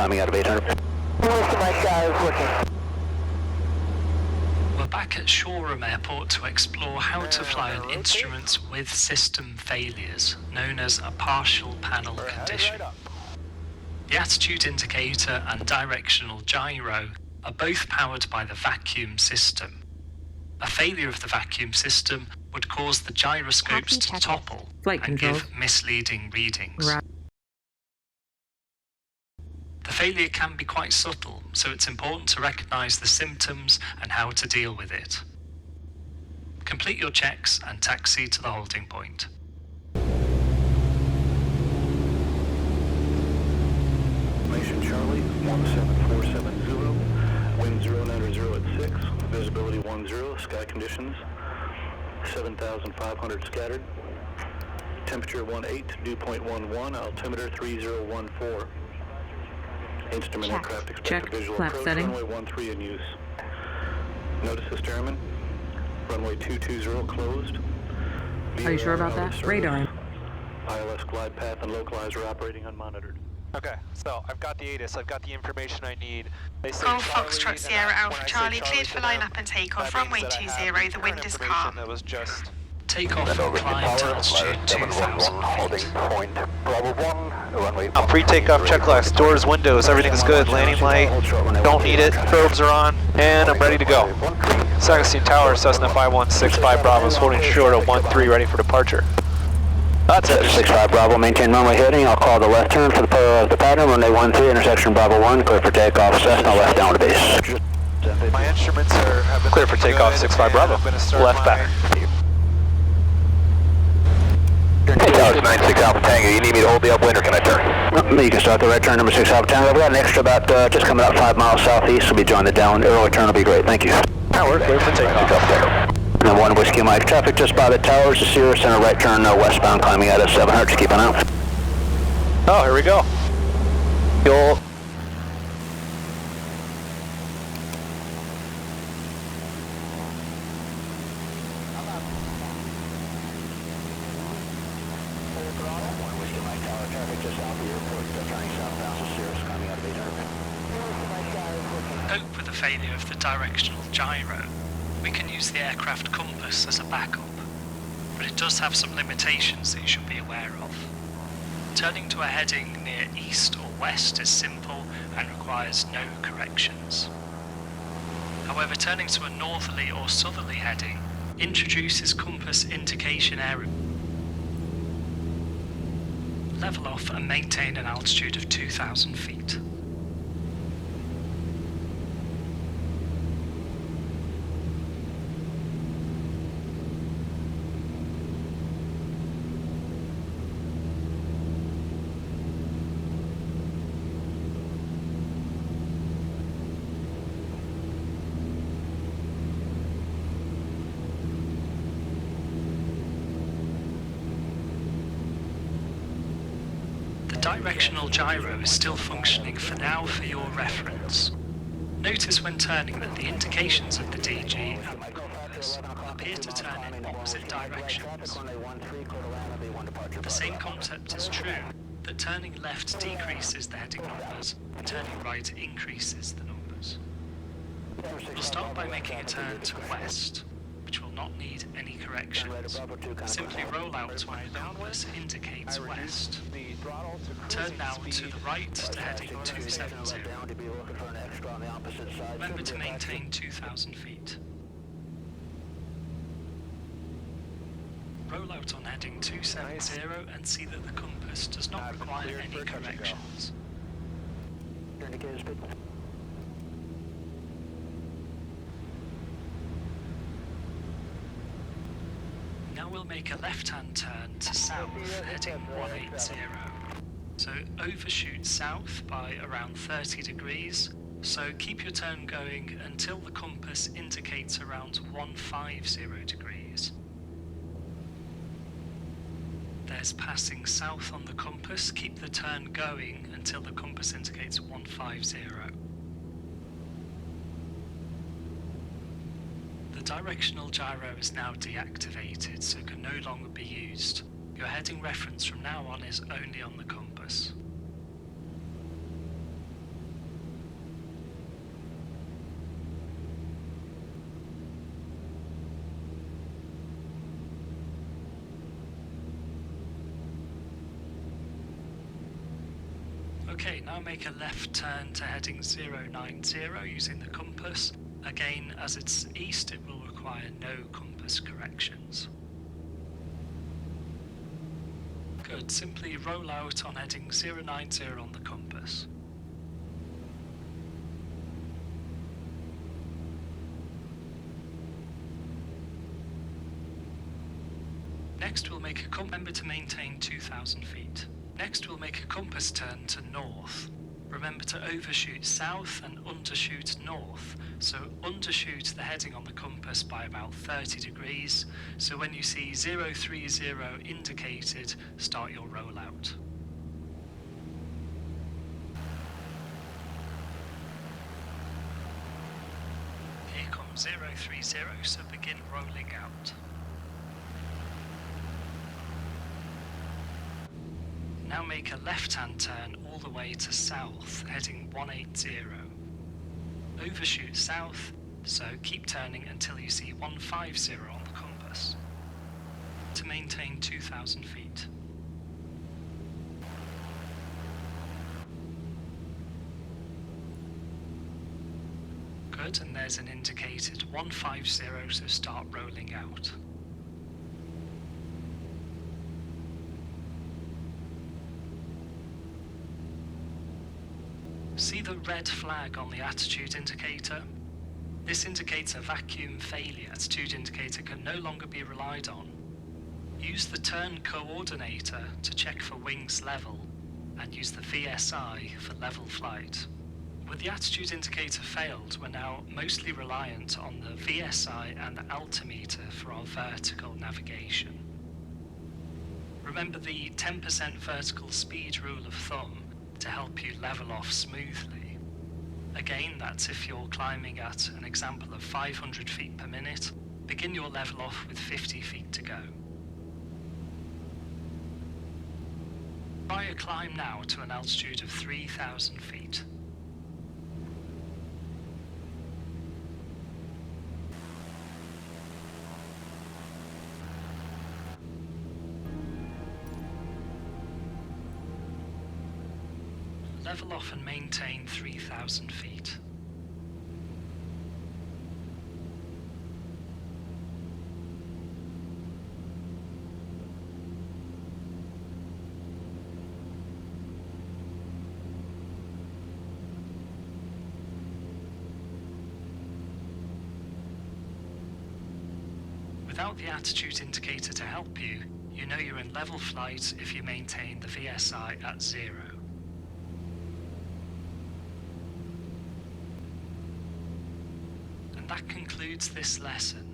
climbing out of 800. We're back at Shoreham Airport to explore how to fly an instrument with system failures, known as a partial panel condition. The attitude indicator and directional gyro are both powered by the vacuum system. A failure of the vacuum system would cause the gyroscopes to topple and give misleading readings. The failure can be quite subtle, so it's important to recognise the symptoms and how to deal with it. Complete your checks and taxi to the holding point. Information Charlie, 17470, wind 090 at 6, visibility 10, sky conditions 7,500 scattered, temperature 18, dew point 11, altimeter 3014. Instrument aircraft expected visual approach, runway 13 in use. Notice this, Chairman. Runway 220 closed. Are you sure about that? Radar. ILS glide path and localizer operating unmonitored. Okay, so I've got the ATIS, I've got the information I need. They say Golf Foxtrot Sierra Alpha Charlie, cleared for line-up and take-off. Runway 20, the wind is calm. That was just... Takeoff and climb to altitude 2,000 feet. I'm pre-takeoff checklist, doors, windows, everything's good. Landing light, don't need it, probes are on, and I'm ready to go. Sagacine Tower, Cessna 5165 Bravo is holding short of 13, ready for departure. That's it. 65 Bravo, maintain runway heading. I'll call the left turn for the pattern. Runway 13, intersection Bravo 1, clear for takeoff. Cessna left down to base. My instruments have been clear for takeoff, 65 Bravo, left back. Hey, Tower 96 Alpha Tango, you need me to hold the upwind or can I turn? You can start the right turn, number 6 Alpha Tango. I've got an extra about just coming up 5 miles southeast, so we join the down. Early turn will be great, thank you. Tower, clear for takeoff. And then 1 Whiskey Mike traffic just by the towers, the Sierra Center right turn westbound climbing out of 700, just keep an eye out. Oh, here we go. Fuel. Cope with the failure of the directional gyro, we can use the aircraft compass as a backup, but it does have some limitations that you should be aware of. Turning to a heading near east or west is simple and requires no corrections. However, turning to a northerly or southerly heading introduces compass indication error. Level off and maintain an altitude of 2,000 feet. Directional gyro is still functioning for now for your reference. Notice when turning that the indications of the DG and the compass appear to turn in opposite directions. The same concept is true, that turning left decreases the heading numbers, and turning right increases the numbers. We'll start by making a turn to west, which will not need any corrections. Simply roll out when the compass indicates west. Turn now to the right to heading 270. Remember to maintain 2,000 feet. Roll out on heading 270 and see that the compass does not require any corrections. Now we'll make a left-hand turn to south, heading 180. So overshoot south by around 30 degrees, so keep your turn going until the compass indicates around 150 degrees. There's passing south on the compass, keep the turn going until the compass indicates 150. The directional gyro is now deactivated, so can no longer be used. Your heading reference from now on is only on the compass. Okay, now make a left turn to heading 090 using the compass. Again, as it's east, it will require no compass corrections. Good, simply roll out on heading 090 on the compass. Next we'll make a remember to maintain 2,000 feet. Next we'll make a compass turn to north. Remember to overshoot south and undershoot north. So undershoot the heading on the compass by about 30 degrees. So when you see 030 indicated, start your rollout. Here comes 030, so begin rolling out. Now make a left-hand turn all the way to south, heading 180. Overshoot south, so keep turning until you see 150 on the compass. To maintain 2,000 feet. Good, and there's an indicated 150, so start rolling out. See the red flag on the attitude indicator? This indicates a vacuum failure. Attitude indicator can no longer be relied on. Use the turn coordinator to check for wings level and use the VSI for level flight. With the attitude indicator failed, we're now mostly reliant on the VSI and the altimeter for our vertical navigation. Remember the 10% vertical speed rule of thumb to help you level off smoothly. Again, that's if you're climbing at an example of 500 feet per minute, begin your level off with 50 feet to go. Try a climb now to an altitude of 3,000 feet. Level off and maintain 3,000 feet. Without the attitude indicator to help you, you know you're in level flight if you maintain the VSI at 0. That concludes this lesson.